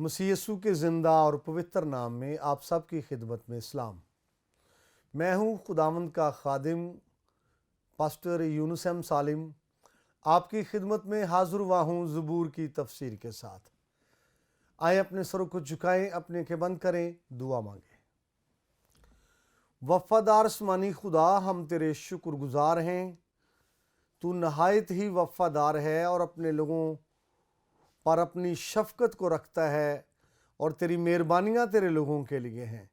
मसीह यीशु के ज़िंदा और पवित्र नाम में आप सब की खिदमत में इस्लाम। मैं हूँ खुदावंद का खादिम पास्टर यूनुस एम सालिम, आपकी खिदमत में हाज़िर हुआ हूँ ज़बूर की तफसीर के साथ। आए अपने सरों को झुकाएं, अपने आंखें बंद करें, दुआ मांगें। वफ़ादार आसमानी खुदा, हम तेरे शुक्रगुजार हैं। तू नहायत ही वफ़ादार है और अपने लोगों पर अपनी शफ़क़त को रखता है और तेरी मेहरबानियाँ तेरे लोगों के लिए हैं।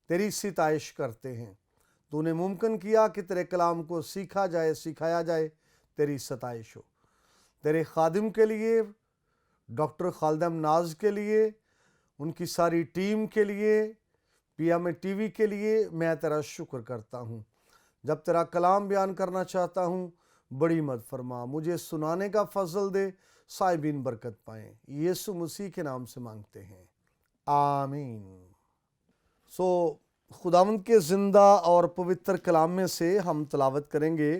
तेरी सिताइश करते हैं। तूने मुमकिन किया कि तेरे कलाम को सीखा जाए, सिखाया जाए। तेरी सताइश हो। तेरे खादिम के लिए, डॉक्टर खालिद नाज के लिए, उनकी सारी टीम के लिए, पीएम टीवी के लिए मैं तेरा शुक्र करता हूँ। जब तेरा कलाम बयान करना चाहता हूँ, बड़ी मदद फरमा, मुझे सुनाने का फजल दे, साहिबीन बरकत पाएं। यीशु मसीह के नाम से मांगते हैं, आमीन। खुदावंद के ज़िंदा और पवित्र कलाम में से हम तलावत करेंगे।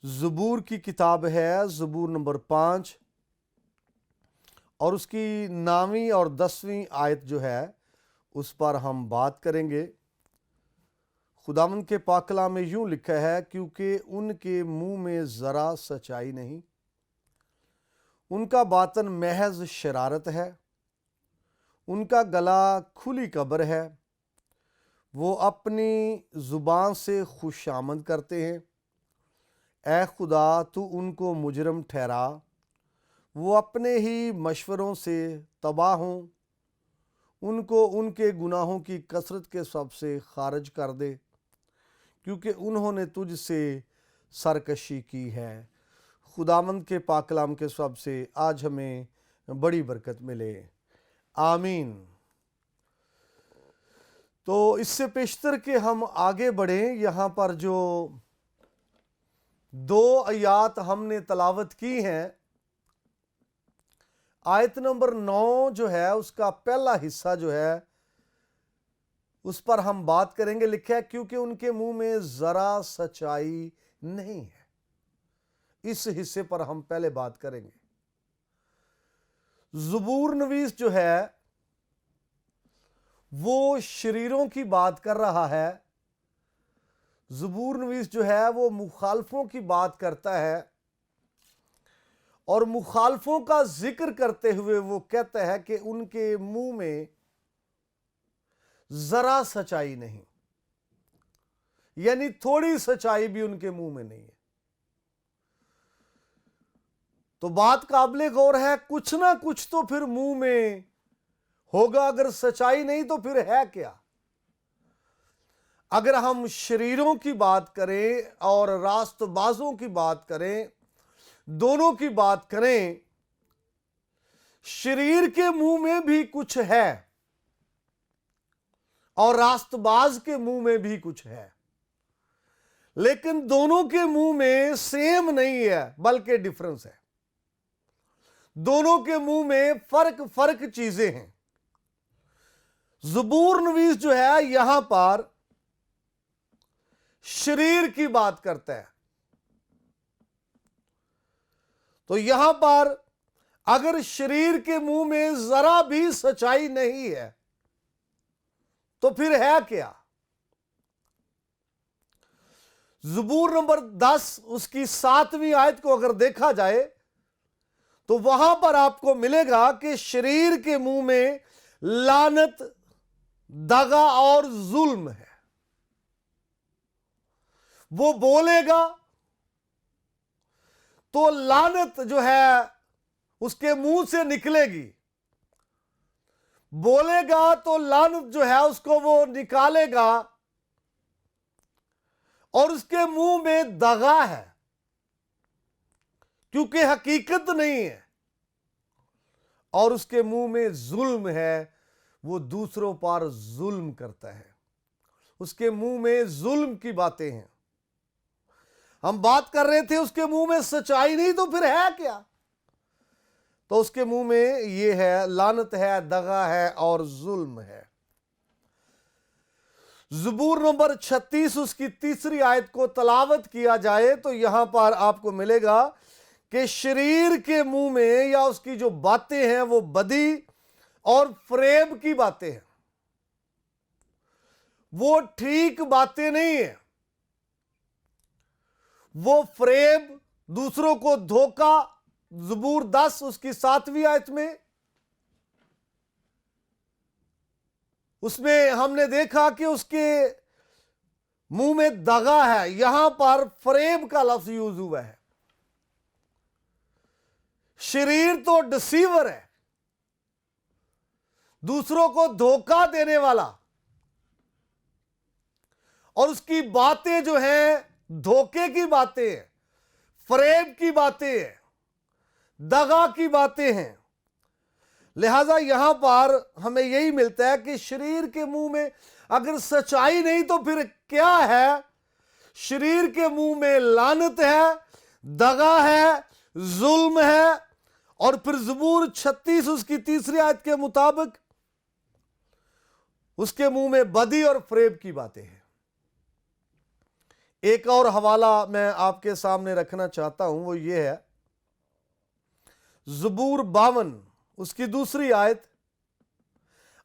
ज़बूर की किताब है, ज़बूर नंबर 5 और उसकी 9वीं और 10वीं आयत जो है उस पर हम बात करेंगे। खुदावंद के पाक कलाम में यूं लिखा है, क्योंकि उनके मुंह में ज़रा सच्चाई नहीं, उनका बातन महज शरारत है, उनका गला खुली कब्र है, वो अपनी ज़ुबान से खुशामद करते हैं। ए खुदा, तू उनको मुजरम ठहरा, वो अपने ही मशवरों से तबाह हों, उनको उनके गुनाहों की कसरत के सबसे खारिज कर दे, क्योंकि उन्होंने तुझसे सरकशी की है। खुदावंद के पाक कलाम के सब से आज हमें बड़ी बरकत मिले, आमीन। तो इससे पेशतर के हम आगे बढ़ें, यहाँ पर जो 2 आयात हमने तलावत की हैं, आयत नंबर 9 जो है उसका पहला हिस्सा जो है उस पर हम बात करेंगे। लिखा है, क्योंकि उनके मुंह में जरा सच्चाई नहीं है। इस हिस्से पर हम पहले बात करेंगे। ज़बूर नवीस जो है वो शरीरों की बात कर रहा है। ज़बूर नवीस जो है वो मुखालफों की बात करता है और मुखालफों का जिक्र करते हुए वो कहता है कि उनके मुंह में जरा सच्चाई नहीं, यानी थोड़ी सच्चाई भी उनके मुंह में नहीं है। तो बात काबिले गौर है, कुछ ना कुछ तो फिर मुंह में होगा। अगर सच्चाई नहीं तो फिर है क्या? अगर हम शरीरों की बात करें और रास्तबाजों की बात करें, दोनों की बात करें, शरीर के मुंह में भी कुछ है और रास्तबाज के मुंह में भी कुछ है, लेकिन दोनों के मुंह में सेम नहीं है, बल्कि डिफरेंस है। दोनों के मुंह में फर्क चीजें हैं। ज़बूर नवीस जो है यहां पर शरीर की बात करता है। तो यहां पर अगर शरीर के मुंह में जरा भी सच्चाई नहीं है तो फिर है क्या? ज़बूर नंबर 10 उसकी 7वीं आयत को अगर देखा जाए तो वहां पर आपको मिलेगा कि शरीर के मुंह में लानत, दगा और जुल्म है। वो बोलेगा तो लानत जो है उसके मुंह से निकलेगी, बोलेगा तो लानत जो है उसको वो निकालेगा, और उसके मुंह में दगा है क्योंकि हकीकत नहीं है, और उसके मुंह में जुल्म है, वो दूसरों पर जुल्म करता है। उसके मुंह में जुल्म की बातें हैं। हम बात कर रहे थे उसके मुंह में सच्चाई नहीं, तो फिर है क्या? तो उसके मुंह में ये है, लानत है, दगा है और जुल्म है। ज़बूर नंबर 36 उसकी 3री आयत को तलावत किया जाए तो यहां पर आपको मिलेगा कि शरीर के मुंह में या उसकी जो बातें हैं वो बदी اور فریب کی باتیں ہیں، وہ ٹھیک باتیں نہیں ہیں، وہ فریب، دوسروں کو دھوکا۔ زبور 10 اس کی 7ویں آیت میں اس میں ہم نے دیکھا کہ اس کے منہ میں دغا ہے، یہاں پر فریب کا لفظ یوز ہوا ہے۔ شریر تو ڈسیور ہے، دوسروں کو دھوکا دینے والا، اور اس کی باتیں جو ہیں دھوکے کی باتیں ہیں، فریب کی باتیں ہیں، دغا کی باتیں ہیں۔ لہذا یہاں پر ہمیں یہی ملتا ہے کہ شریر کے منہ میں اگر سچائی نہیں تو پھر کیا ہے؟ شریر کے منہ میں لعنت ہے، دغا ہے، ظلم ہے، اور پھر زبور 36 اس کی 3 آیت کے مطابق اس کے منہ میں بدی اور فریب کی باتیں ہیں۔ ایک اور حوالہ میں آپ کے سامنے رکھنا چاہتا ہوں، وہ یہ ہے زبور 52 اس کی 2 آیت۔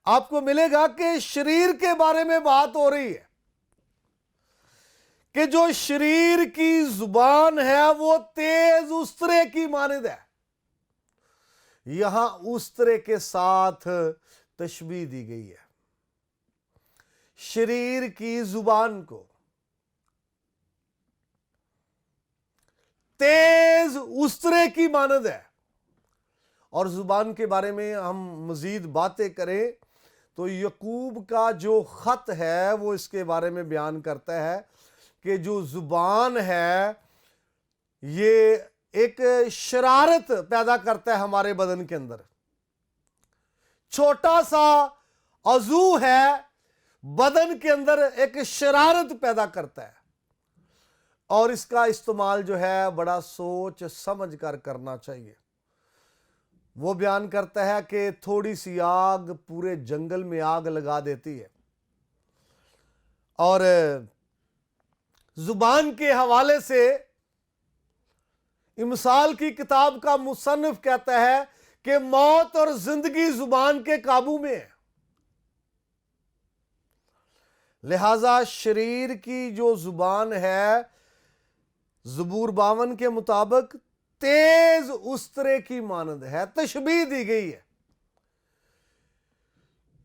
آپ کو ملے گا کہ شریر کے بارے میں بات ہو رہی ہے کہ جو شریر کی زبان ہے وہ تیز استرے کی مانند ہے۔ یہاں استرے کے ساتھ تشبیہ دی گئی ہے شریر کی زبان کو، تیز استرے کی مانند ہے۔ اور زبان کے بارے میں ہم مزید باتیں کریں تو یعقوب کا جو خط ہے وہ اس کے بارے میں بیان کرتا ہے کہ جو زبان ہے یہ ایک شرارت پیدا کرتا ہے ہمارے بدن کے اندر۔ چھوٹا سا عضو ہے، بدن کے اندر ایک شرارت پیدا کرتا ہے، اور اس کا استعمال جو ہے بڑا سوچ سمجھ کر کرنا چاہیے۔ وہ بیان کرتا ہے کہ تھوڑی سی آگ پورے جنگل میں آگ لگا دیتی ہے۔ اور زبان کے حوالے سے امثال کی کتاب کا مصنف کہتا ہے کہ موت اور زندگی زبان کے قابو میں ہے۔ لہذا شریر کی جو زبان ہے زبور 52 کے مطابق تیز استرے کی مانند ہے، تشبیہ دی گئی ہے،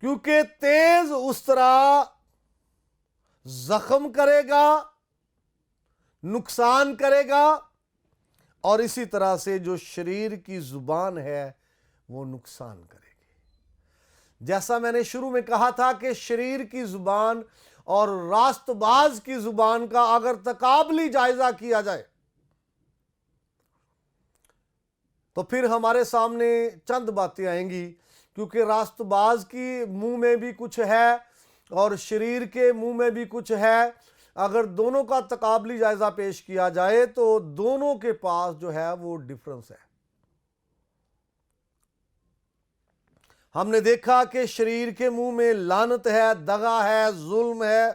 کیونکہ تیز استرا زخم کرے گا، نقصان کرے گا، اور اسی طرح سے جو شریر کی زبان ہے وہ نقصان کرے گی۔ جیسا میں نے شروع میں کہا تھا کہ شریر کی زبان اور راست باز کی زبان کا اگر تقابلی جائزہ کیا جائے تو پھر ہمارے سامنے چند باتیں آئیں گی، کیونکہ راست باز کی منہ میں بھی کچھ ہے اور شریر کے منہ میں بھی کچھ ہے۔ اگر دونوں کا تقابلی جائزہ پیش کیا جائے تو دونوں کے پاس جو ہے وہ ڈفرنس ہے۔ ہم نے دیکھا کہ شریر کے منہ میں لعنت ہے، دغا ہے، ظلم ہے،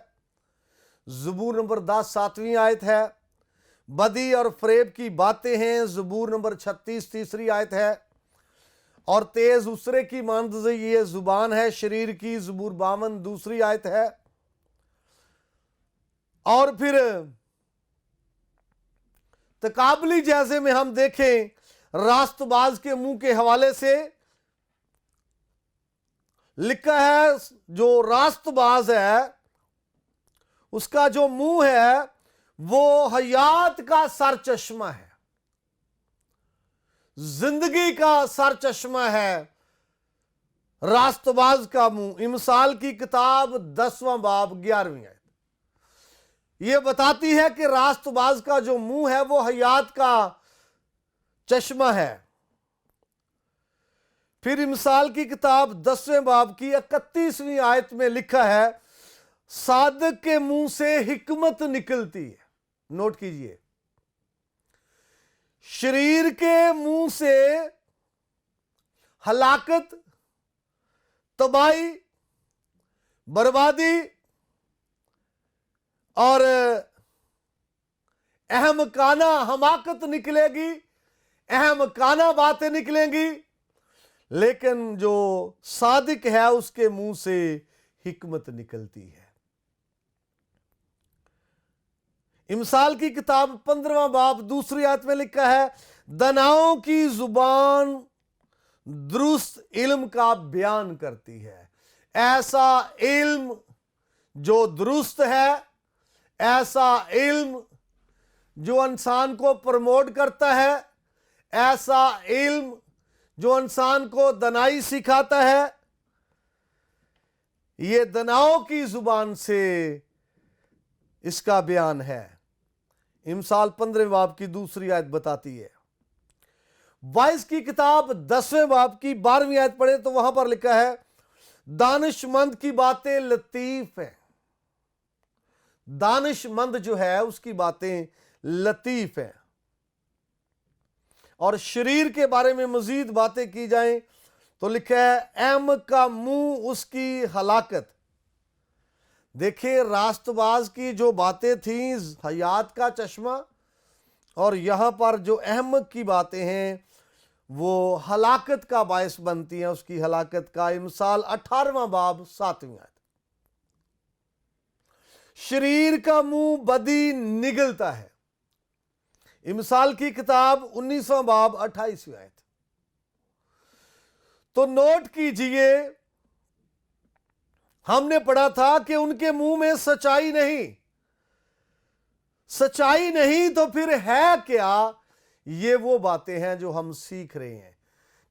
زبور نمبر 10 7ویں آیت ہے۔ بدی اور فریب کی باتیں ہیں، زبور نمبر 36 3 آیت ہے۔ اور تیز اسرے کی مانند یہ زبان ہے شریر کی، زبور 52 2 آیت ہے۔ اور پھر تقابلی جائزے میں ہم دیکھیں راست باز کے منہ کے حوالے سے لکھا ہے جو راست باز ہے اس کا جو منہ ہے وہ حیات کا سر چشمہ ہے، زندگی کا سر چشمہ ہے راست باز کا منہ۔ امثال کی کتاب 10واں باب 11ویں آیت یہ بتاتی ہے کہ راست باز کا جو منہ ہے وہ حیات کا چشمہ ہے۔ پھر امثال کی کتاب 10ویں باب کی 31ویں آیت میں لکھا ہے صادق کے منہ سے حکمت نکلتی ہے۔ نوٹ کیجئے، شریر کے منہ سے ہلاکت، تباہی، بربادی اور احمقانہ حماقت نکلے گی، احمقانہ باتیں نکلیں گی، लेकिन जो सादिक है उसके मुंह से हिकमत निकलती है। इमसाल की किताब 15वां बाब दूसरी आयत में लिखा है, दनाओं की जुबान दुरुस्त इल्म का बयान करती है। ऐसा इल्म जो दुरुस्त है, ऐसा इल्म जो इंसान को प्रमोट करता है, ऐसा इल्म जो इंसान को दनाई सिखाता है, ये दनाओं की जुबान से इसका बयान है। इमसाल 15वें बाब की दूसरी आयत बताती है। 22 की किताब 10वें बाब की 12वीं आयत पढ़े तो वहां पर लिखा है, दानिशमंद की बातें लतीफ हैं। दानिशमंद जो है उसकी बातें लतीफ हैं। और शरीर के बारे में मजीद बातें की जाएं तो लिखा है, अहम का मुंह उसकी हलाकत। देखिए, रास्तबाज की जो बातें थी हयात का चश्मा, और यहां पर जो अहमक की बातें हैं वो हलाकत का बायस बनती हैं, उसकी हलाकत का। इमसाल 18वां बाब 7वीं आयत। शरीर का मुंह बदी निगलता है। इमसाल की किताब 19वां बाब 28वीं आयत। तो नोट कीजिए, हमने पढ़ा था कि उनके मुंह में सच्चाई नहीं। सच्चाई नहीं तो फिर है क्या? ये वो बातें हैं जो हम सीख रहे हैं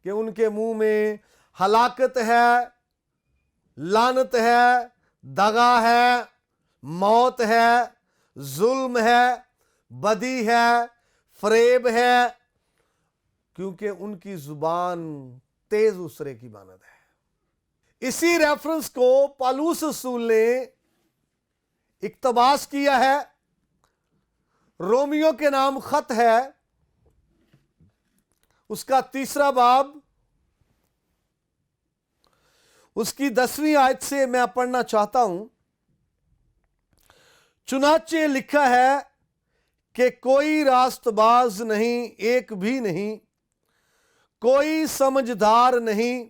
कि उनके मुंह में हलाकत है, लानत है, दगा है, मौत है, जुल्म है, बदी है, फरेब है, क्योंकि उनकी जुबान तेज उसरे की मानद है। इसी रेफरेंस को पौलुस रसूल ने इक्तबास किया है। रोमियो के नाम खत है, उसका 3रा बाब, उसकी 10वीं आयत से मैं पढ़ना चाहता हूं। चुनाचे लिखा है कि कोई रास्तबाज नहीं, एक भी नहीं, कोई समझदार नहीं,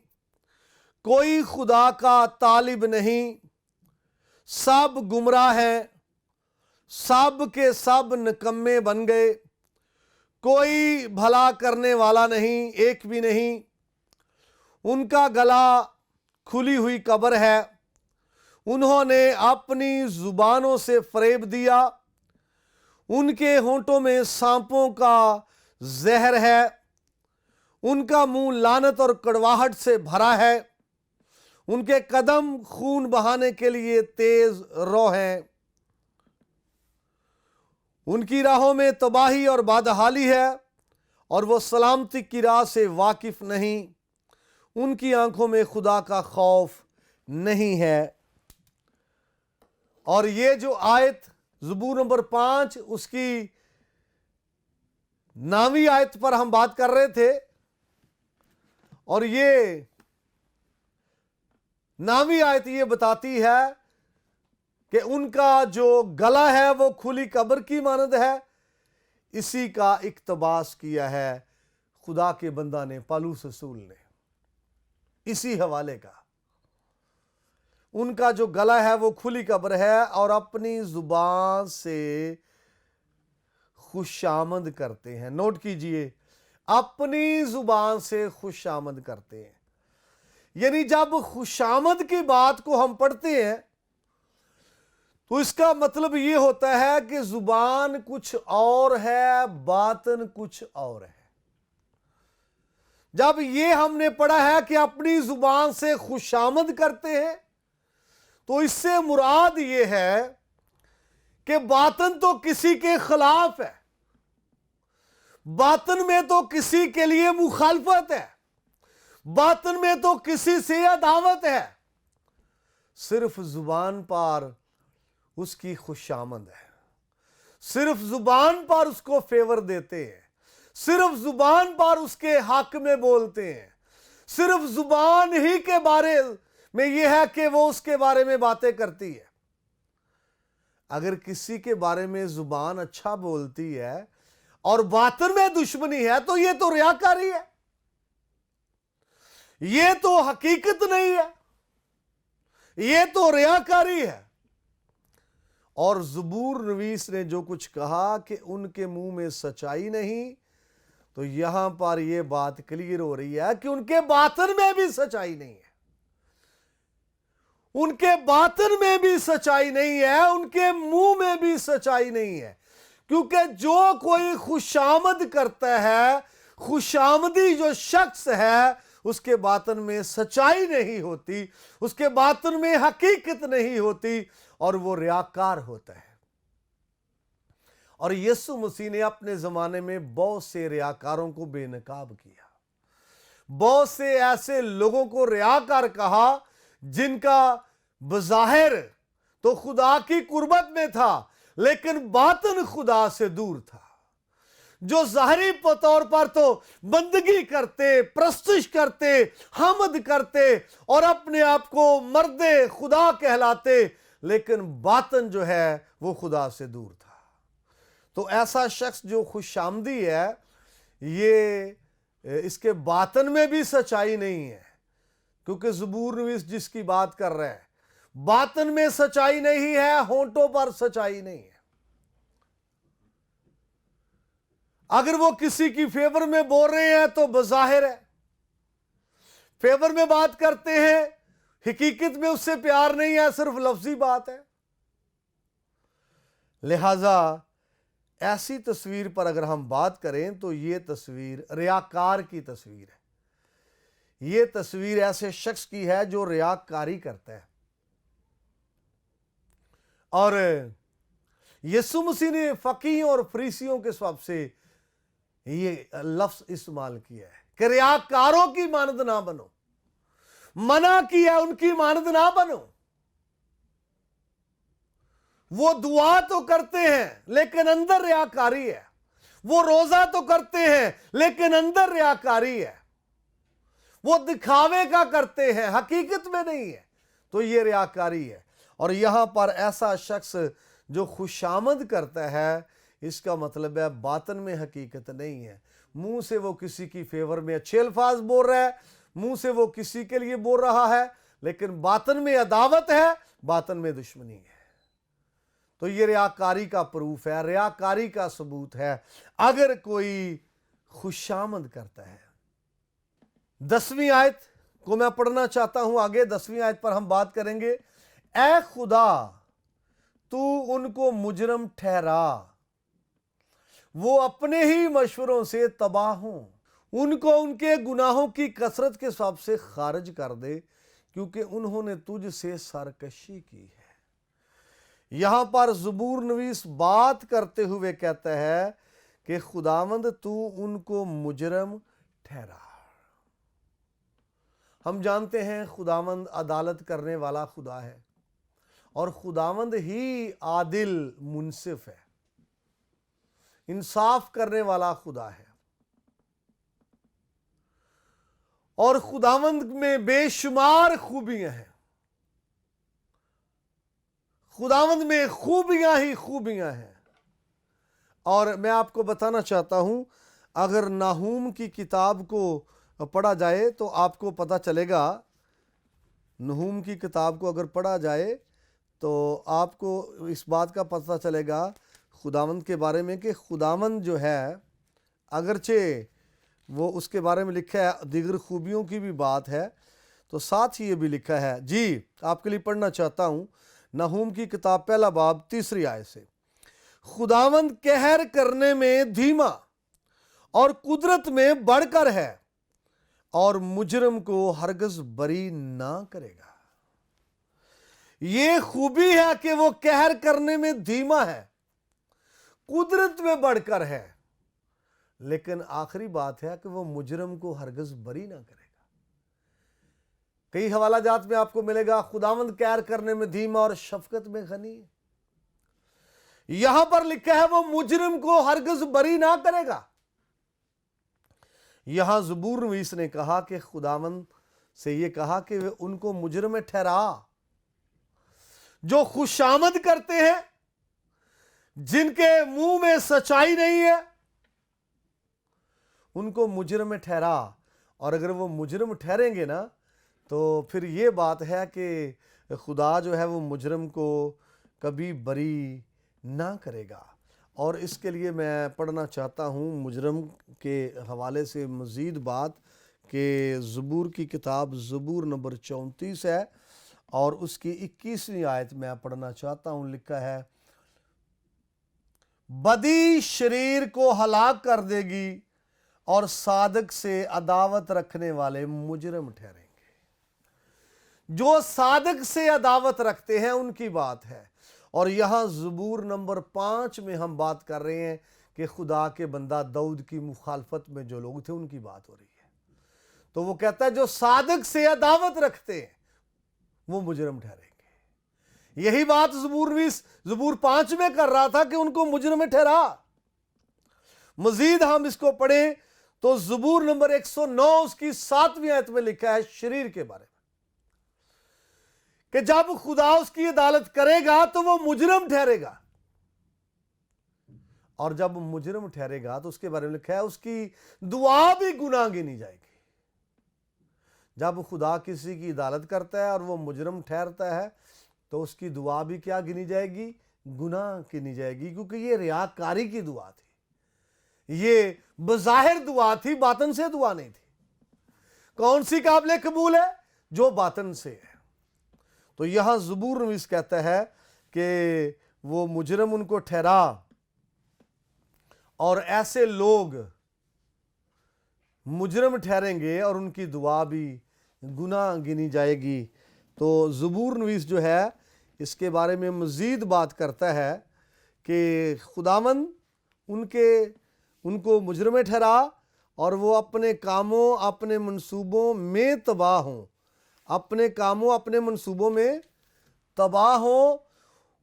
कोई खुदा का तालिब नहीं, सब गुमराह हैं, सब के सब निकम्मे बन गए, कोई भला करने वाला नहीं, एक भी नहीं। उनका गला खुली हुई कब्र है, उन्होंने अपनी जुबानों से फरेब दिया, उनके होंठों में सांपों का जहर है, उनका मुंह लानत और कड़वाहट से भरा है, उनके कदम खून बहाने के लिए तेज रो हैं, उनकी राहों में तबाही और बदहाली है और वो सलामती की राह से वाकिफ नहीं, उनकी आंखों में खुदा का खौफ नहीं है। और ये जो आयत ज़बूर नंबर 5 उसकी 9वीं आयत पर हम बात कर रहे थे, और ये 9वीं आयत ये बताती है कि उनका जो गला है वो खुली कब्र की मानद है। इसी का इक्तबास किया है खुदा के बंदा ने, पौलुस रसूल ने, इसी हवाले का। उनका जो गला है वो खुली कब्र है और अपनी जुबान से खुशामद करते हैं। नोट कीजिए, अपनी जुबान से खुशामद करते हैं। यानी जब खुशामद की बात को हम पढ़ते हैं तो इसका मतलब ये होता है कि जुबान कुछ और है, बातन कुछ और है। जब ये हमने पढ़ा है कि अपनी जुबान से खुशामद करते हैं, तो इससे मुराद ये है कि बातन तो किसी के खिलाफ है, बातन में तो किसी के लिए मुखालफत है, बातन में तो किसी से अदावत है। सिर्फ जुबान पर उसकी खुशामद है, सिर्फ जुबान पर उसको फेवर देते हैं, सिर्फ जुबान पर उसके हक में बोलते हैं, सिर्फ जुबान ही के बारे में यह है कि वो उसके बारे में बातें करती है। अगर किसी के बारे में जुबान अच्छा बोलती है और बातिन में दुश्मनी है तो ये तो रियाकारी है, ये तो हकीकत नहीं है, ये तो रियाकारी है। और ज़बूर नवीस ने जो कुछ कहा कि उनके मुंह में सच्चाई नहीं, तो यहां पर यह बात क्लियर हो रही है कि उनके बातिन में भी सच्चाई नहीं है, उनके बातिन में भी सच्चाई नहीं है, उनके मुंह में भी सच्चाई नहीं है। क्योंकि जो कोई खुशामद करता है, खुशामदी जो शख्स है, उसके बातिन में सच्चाई नहीं होती, उसके बातिन में हकीकत नहीं होती, और वो रियाकार होता है। और यीशु मसीह ने अपने जमाने में बहुत से रियाकारों को बेनकाब किया, बहुत से ऐसे लोगों को रियाकार कहा जिनका बज़ाहिर तो खुदा की कुर्बत में था, लेकिन बातिन खुदा से दूर था। जो ज़ाहिरी तौर पर तो बंदगी करते, प्रस्तुश करते, हमद करते और अपने आप को मर्दे खुदा कहलाते, लेकिन बातिन जो है वो खुदा से दूर था। तो ऐसा शख्स जो खुशामदी है, ये इसके बातिन में भी सच्चाई नहीं है, क्योंकि ज़बूर नवीस जिसकी बात कर रहा है, बातिन में सच्चाई नहीं है, होंठों पर सच्चाई नहीं है। अगर वो किसी की फेवर में बोल रहे हैं तो बज़ाहिर है फेवर में बात करते हैं, हकीकत में उससे प्यार नहीं है, सिर्फ लफ्जी बात है। लिहाजा ऐसी तस्वीर पर अगर हम बात करें तो ये तस्वीर रियाकार की तस्वीर है। ये तस्वीर ऐसे शख्स की है जो रियाकारी करता है। और यीशु मसीह ने फकीहों और फरीसियों के सबब से ये लफ्ज इस्तेमाल किया है कि रियाकारों की मानद ना बनो, मना किया उनकी मानद ना बनो। वो दुआ तो करते हैं लेकिन अंदर रियाकारी है, वो रोजा तो करते हैं लेकिन अंदर रियाकारी है, वो दिखावे का करते हैं, हकीकत में नहीं है, तो ये रियाकारी है। और यहां पर ऐसा शख्स जो खुशामद करता है, इसका मतलब है बातिन में हकीकत नहीं है। मुंह से वो किसी की फेवर में अच्छे अल्फाज बोल रहा है, मुंह से वो किसी के लिए बोल रहा है, लेकिन बातिन में अदावत है, बातिन में दुश्मनी है। तो ये रियाकारी का प्रूफ है, रियाकारी का सबूत है अगर कोई खुशामद करता है। 10वीं आयत को मैं पढ़ना चाहता हूं आगे। 10वीं आयत पर हम बात करेंगे। ऐ खुदा तू उनको मुजरम ठहरा, वो अपने ही मशवरों से तबाह हों, उनको उनके गुनाहों की कसरत के सबब से खारिज कर दे, क्योंकि उन्होंने तुझ से सरकशी की है। यहां पर ज़बूर नवीस बात करते हुए कहता है कि खुदावंद तू उनको मुजरम ठहरा। हम जानते हैं खुदावंद अदालत करने वाला खुदा है और खुदावंद ही आदिल मुनसिफ है, इंसाफ करने वाला खुदा है। और खुदावंद में बेशुमार खूबियां हैं, खुदावंद में खूबियां ही खूबियां हैं। और मैं आपको बताना चाहता हूं, अगर नाहूम की किताब को पढ़ा जाए तो आपको पता चलेगा, नहूम की किताब को अगर पढ़ा जाए तो आपको इस बात का पता चलेगा खुदावंद के बारे में कि खुदावंद जो है, अगरचे वो उसके बारे में लिखा है, दीगर खूबियों की भी बात है, तो साथ ही ये भी लिखा है। जी आपके लिए पढ़ना चाहता हूँ, नहूम की किताब पहला बाब 3 आयत से। खुदावंद कहर करने में धीमा और कुदरत में बढ़कर है, और मुजरम को हरगिज़ बरी ना करेगा। ये खूबी है कि वो कहर करने में धीमा है, कुदरत में बढ़कर है, लेकिन आखिरी बात है कि वो मुजरम को हरगिज़ बरी ना करेगा। कई हवाला जात में आपको मिलेगा खुदावंद कहर करने में धीमा और शफकत में गनी है। यहां पर लिखा है वो मुजरम को हरगिज़ बरी ना करेगा। यहां ज़बूर नवीस ने कहा कि खुदावंद से ये कहा कि वे उनको मुजरम ठहरा, जो खुशामद करते हैं, जिनके मुंह में सच्चाई नहीं है, उनको मुजरम ठहरा। اور اگر وہ مجرم ٹھہریں گے نا تو پھر یہ بات ہے کہ خدا جو ہے وہ مجرم کو کبھی بری نہ کرے گا۔ اور اس کے لیے میں پڑھنا چاہتا ہوں مجرم کے حوالے سے مزید بات، کہ زبور کی کتاب زبور نمبر 34 ہے اور اس کی 21ویں آیت میں پڑھنا چاہتا ہوں۔ لکھا ہے، بدی شریر کو ہلاک کر دے گی اور صادق سے عداوت رکھنے والے مجرم ٹھہریں گے۔ جو صادق سے عداوت رکھتے ہیں ان کی بات ہے۔ اور یہاں زبور نمبر 5 میں ہم بات کر رہے ہیں کہ خدا کے بندہ داؤد کی مخالفت میں جو لوگ تھے ان کی بات ہو رہی ہے۔ تو وہ کہتا ہے جو صادق سے عداوت رکھتے ہیں وہ مجرم ٹھہریں گے۔ یہی بات زبور 5 میں کر رہا تھا کہ ان کو مجرم ٹھہرا۔ مزید ہم اس کو پڑھیں تو زبور نمبر 109 اس کی 7ویں آیت میں لکھا ہے شریر کے بارے میں، کہ جب خدا اس کی عدالت کرے گا تو وہ مجرم ٹھہرے گا، اور جب مجرم ٹھہرے گا تو اس کے بارے میں لکھا ہے اس کی دعا بھی گناہ گنی جائے گی۔ جب خدا کسی کی عدالت کرتا ہے اور وہ مجرم ٹھہرتا ہے تو اس کی دعا بھی کیا گنی جائے گی؟ گناہ گنی جائے گی، کیونکہ یہ ریاکاری کی دعا تھی، یہ بظاہر دعا تھی، باطن سے دعا نہیں تھی۔ کون سی قابل قبول ہے؟ جو باطن سے ہے۔ تو یہاں زبور نویس کہتا ہے کہ وہ مجرم ان کو ٹھہرا، اور ایسے لوگ مجرم ٹھہریں گے اور ان کی دعا بھی گناہ گنی جائے گی۔ تو زبور نویس جو ہے اس کے بارے میں مزید بات کرتا ہے کہ خداوند ان کو مجرم ٹھہرا اور وہ اپنے کاموں اپنے منصوبوں میں تباہ ہوں، اپنے کاموں اپنے منصوبوں میں تباہ ہوں،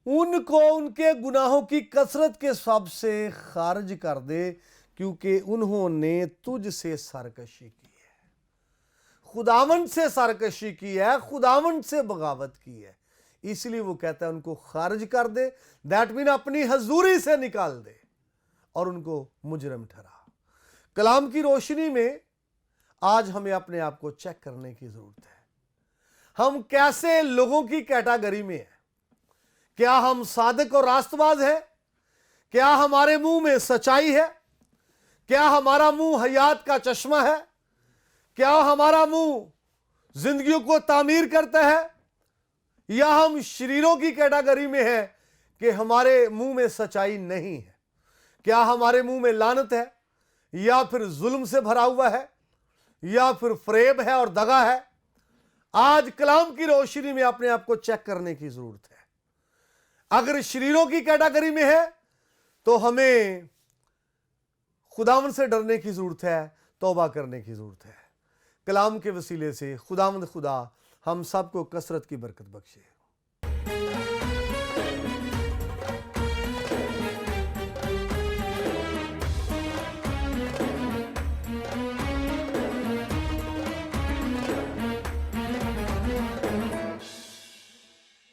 ان کو ان کے گناہوں کی کثرت کے سبب سے خارج کر دے، کیونکہ انہوں نے تجھ سے سرکشی کی ہے، خداوند سے سرکشی کی ہے، خداوند سے بغاوت کی ہے، اس لیے وہ کہتا ہے ان کو خارج کر دے، دیٹ مین اپنی حضوری سے نکال دے اور ان کو مجرم ٹھہرا۔ کلام کی روشنی میں آج ہمیں اپنے آپ کو چیک کرنے کی ضرورت ہے، ہم کیسے لوگوں کی کیٹاگری میں ہیں؟ کیا ہم صادق اور راست باز ہیں؟ کیا ہمارے منہ میں سچائی ہے؟ کیا ہمارا منہ حیات کا چشمہ ہے؟ کیا ہمارا منہ زندگیوں کو تعمیر کرتا ہے؟ یا ہم شریروں کی کیٹاگری میں ہیں کہ ہمارے منہ میں سچائی نہیں ہے؟ کیا ہمارے منہ میں لعنت ہے، یا پھر ظلم سے بھرا ہوا ہے، یا پھر فریب ہے اور دغا ہے؟ آج کلام کی روشنی میں اپنے آپ کو چیک کرنے کی ضرورت ہے۔ اگر شریروں کی کیٹاگری میں ہے تو ہمیں خداوند سے ڈرنے کی ضرورت ہے، توبہ کرنے کی ضرورت ہے۔ کلام کے وسیلے سے خداوند خدا ہم سب کو کثرت کی برکت بخشے۔